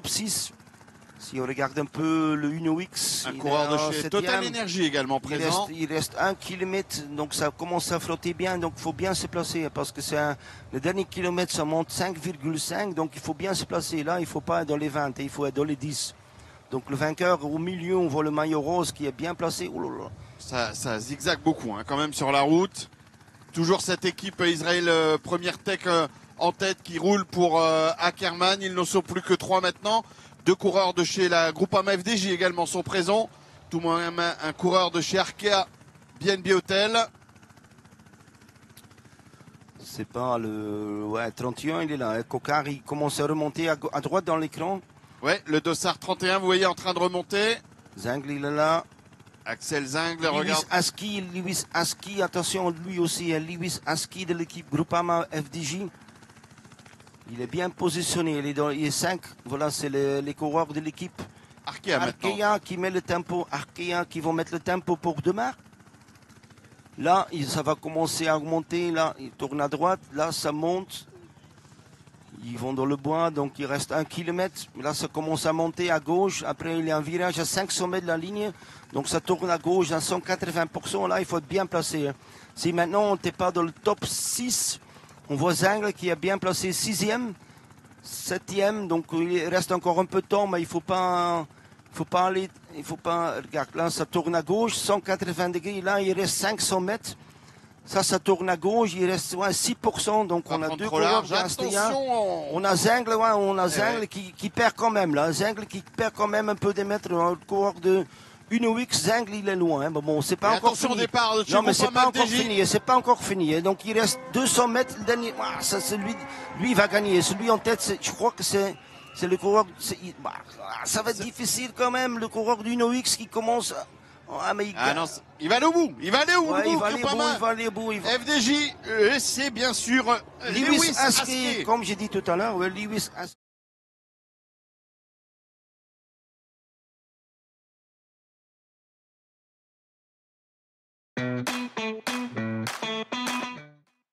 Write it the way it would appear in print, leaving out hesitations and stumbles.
top 6. Si on regarde un peu le UNOX, Un coureur de chez Total Energy également présent. Il reste 1 km, donc ça commence à flotter bien, donc il faut bien se placer, parce que le dernier kilomètre, ça monte 5,5, donc il faut bien se placer. Là, il ne faut pas être dans les 20, il faut être dans les 10. Donc le vainqueur, au milieu, on voit le maillot rose qui est bien placé. Oh là là. Ça zigzague beaucoup quand même sur la route. Toujours cette équipe Israël Première Tech en tête qui roule pour Ackermann. Ils ne sont plus que 3 maintenant. 2 coureurs de chez la Groupama FDJ également sont présents. Tout de même un coureur de chez Arkea BNB Hotel. C'est pas le 31, il est là. Cocard, il commence à remonter à droite dans l'écran. Ouais, le Dossard 31, vous voyez, en train de remonter. Zingle, il est là. Axel Zingle, regarde. Lewis Aski, attention, lui aussi, Lewis Aski de l'équipe Groupama FDJ. Il est bien positionné, il est 5. Voilà, c'est les coureurs de l'équipe Arkea qui met le tempo. Arkea qui vont mettre le tempo pour demain. Là, ça va commencer à augmenter. Là, il tourne à droite. Là, ça monte. Ils vont dans le bois, donc il reste 1 km. Là, ça commence à monter à gauche. Après, il y a un virage à 500 mètres de la ligne. Donc, ça tourne à gauche à 180%. Là, il faut être bien placé. Si maintenant, on n'est pas dans le top 6, on voit Zingle qui est bien placé 6e, 7e. Donc, il reste encore un peu de temps, mais il ne faut pas aller. Regarde, là, ça tourne à gauche, 180 degrés. Là, il reste 500 mètres. Ça tourne à gauche, il reste 6%, donc on a 2 coureurs. On a Zingle, qui perd quand même, là. Zingle qui perd quand même un peu des mètres. Le coureur de UNOX, Zingle, il est loin. Mais bon, c'est pas encore fini. Départ de non, mais c'est pas encore fini. C'est pas encore fini. Donc il reste 200 mètres. Le dernier, ça, c'est lui il va gagner. Celui en tête, je crois que c'est le coureur. Ça va être difficile quand même. Le coureur d'UNOX qui commence. Non, il va aller au bout. Il va aller au bout. Il va aller au bout. FDJ, c'est bien sûr Lewis Aski, comme j'ai dit tout à l'heure, Lewis Aski.